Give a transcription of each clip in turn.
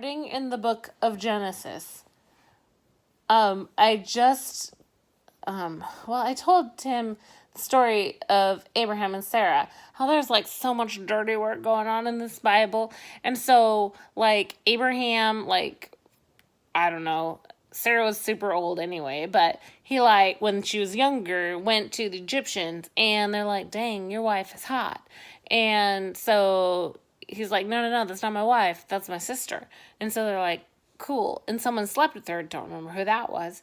In the book of Genesis, I told Tim the story of Abraham and Sarah, how there's like so much dirty work going on in this Bible. And so, like, Abraham, like, I don't know, Sarah was super old anyway, but he, like, when she was younger, went to the Egyptians and they're like, dang, your wife is hot. And so he's like, no, that's not my wife. That's my sister. And so they're like, cool. And someone slept with her. Don't remember who that was.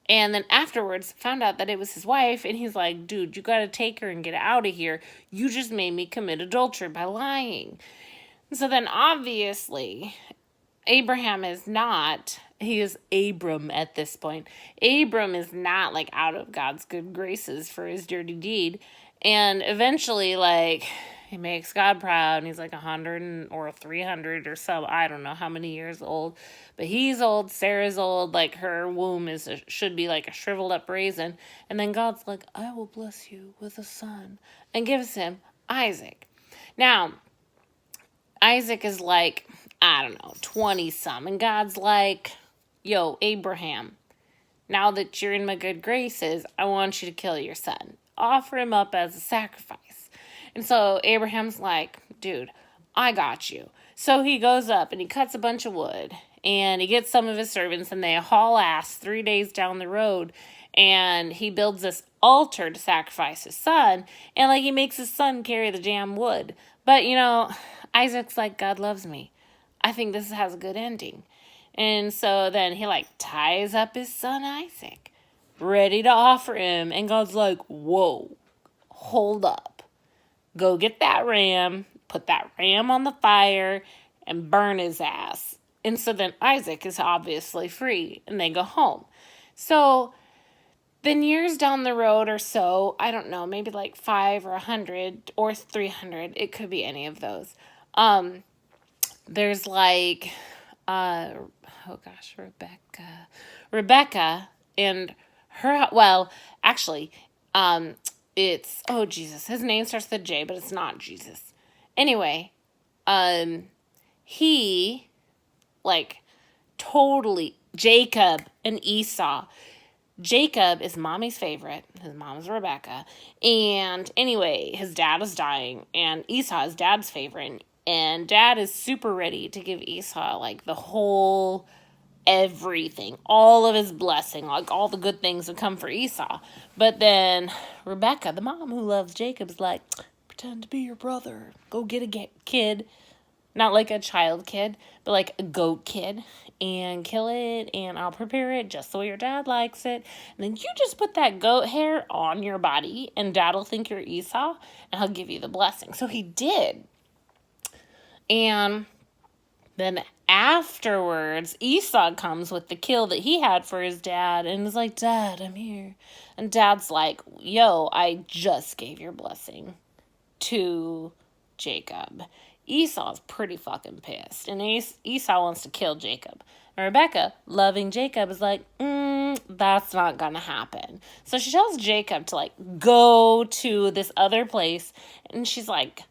And then afterwards found out that it was his wife. And he's like, dude, you got to take her and get out of here. You just made me commit adultery by lying. And so then obviously Abraham is not, he is Abram at this point. Abram is not like out of God's good graces for his dirty deed. And eventually, like, he makes God proud, and he's like 100 or 300 or some, I don't know how many years old, but he's old, Sarah's old, like her womb should be like a shriveled up raisin, and then God's like, I will bless you with a son, and gives him Isaac. Now, Isaac is like, I don't know, 20 some, and God's like, yo, Abraham, now that you're in my good graces, I want you to kill your son. Offer him up as a sacrifice. And so Abraham's like, dude, I got you. So he goes up and he cuts a bunch of wood and he gets some of his servants and they haul ass 3 days down the road and he builds this altar to sacrifice his son, and like he makes his son carry the damn wood. But you know, Isaac's like, God loves me. I think this has a good ending. And so then he like ties up his son Isaac, ready to offer him, and God's like, whoa, hold up. Go get that ram, put that ram on the fire, and burn his ass. And so then Isaac is obviously free, and they go home. So then years down the road or so, I don't know, maybe like 5 or 100 or 300, it could be any of those. There's like, Rebecca and her, well, actually, it's, oh, Jesus. His name starts with a J, but it's not Jesus. Anyway, he, like, totally, Jacob and Esau. Jacob is mommy's favorite. His mom is Rebecca. And anyway, his dad is dying, and Esau is dad's favorite. And dad is super ready to give Esau, like, the whole everything, all of his blessing, like all the good things would come for Esau. But then Rebecca, the mom who loves Jacob, is like, pretend to be your brother. Go get a kid. Not like a child kid, but like a goat kid. And kill it, and I'll prepare it just the way your dad likes it. And then you just put that goat hair on your body, and dad'll think you're Esau, and he'll give you the blessing. So he did. And then afterwards, Esau comes with the kill that he had for his dad and is like, Dad, I'm here. And dad's like, yo, I just gave your blessing to Jacob. Esau's pretty fucking pissed. And Esau wants to kill Jacob. And Rebecca, loving Jacob, is like, that's not gonna happen. So she tells Jacob to, like, go to this other place. And she's like,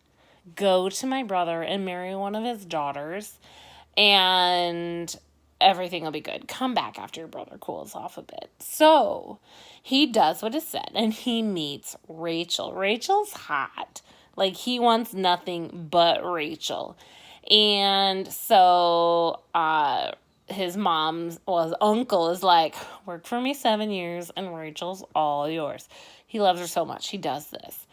go to my brother and marry one of his daughters, and everything will be good. Come back after your brother cools off a bit. So he does what is said, and he meets Rachel. Rachel's hot. Like, he wants nothing but Rachel. And so his uncle is like, work for me 7 years, and Rachel's all yours. He loves her so much. He does this.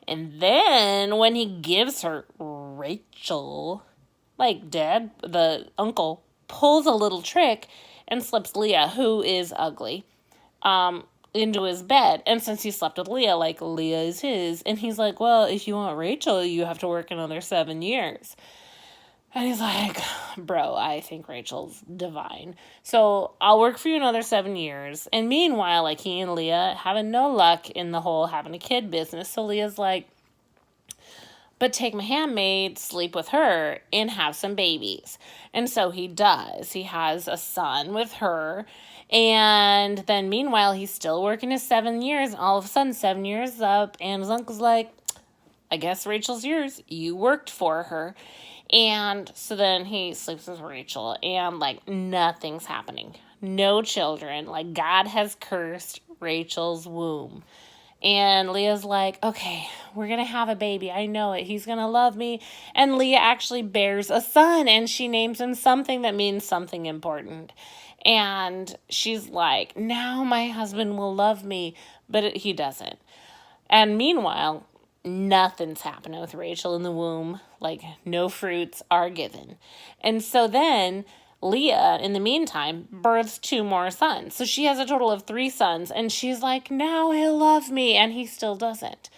And then when he gives her Rachel, like, dad, the uncle, pulls a little trick and slips Leah, who is ugly, into his bed. And since he slept with Leah, like, Leah is his. And he's like, well, if you want Rachel, you have to work another 7 years. And he's like, bro, I think Rachel's divine. So I'll work for you another 7 years. And meanwhile, like, he and Leah having no luck in the whole having a kid business. So Leah's like, but take my handmaid, sleep with her, and have some babies. And so he does. He has a son with her. And then meanwhile, he's still working his 7 years. All of a sudden, 7 years up. And his uncle's like, I guess Rachel's yours. You worked for her. And so then he sleeps with Rachel, and like nothing's happening. No children. Like God has cursed Rachel's womb. And Leah's like, okay, we're going to have a baby. I know it. He's going to love me. And Leah actually bears a son, and she names him something that means something important. And she's like, now my husband will love me, but he doesn't. And meanwhile, nothing's happening with Rachel in the womb. Like, no fruits are given. And so then Leah, in the meantime, births 2 more sons. So she has a total of 3 sons. And she's like, now he'll love me. And he still doesn't.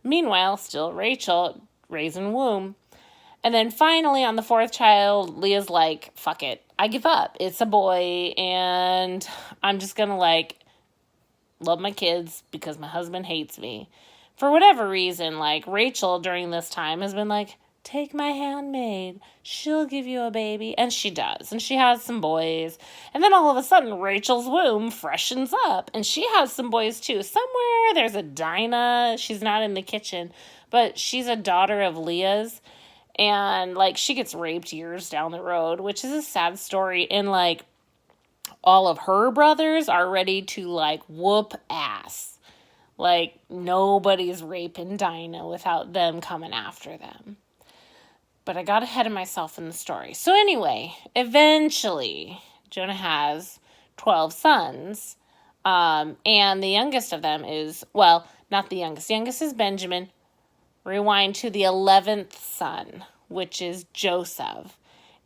Meanwhile, still Rachel, raising womb. And then finally, on the 4th child, Leah's like, fuck it. I give up. It's a boy. And I'm just going to, like, love my kids because my husband hates me. For whatever reason, like, Rachel during this time has been like, take my handmaid. She'll give you a baby. And she does. And she has some boys. And then all of a sudden, Rachel's womb freshens up. And she has some boys too. Somewhere there's a Dinah. She's not in the kitchen. But she's a daughter of Leah's. And, like, she gets raped years down the road, which is a sad story. And, like, all of her brothers are ready to, like, whoop ass. Like, nobody's raping Dinah without them coming after them. But I got ahead of myself in the story. So anyway, eventually, Jonah has 12 sons. And the youngest of them is, well, not the youngest. The youngest is Benjamin. Rewind to the 11th son, which is Joseph.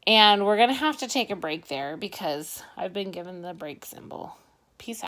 And we're going to have to take a break there because I've been given the break symbol. Peace out.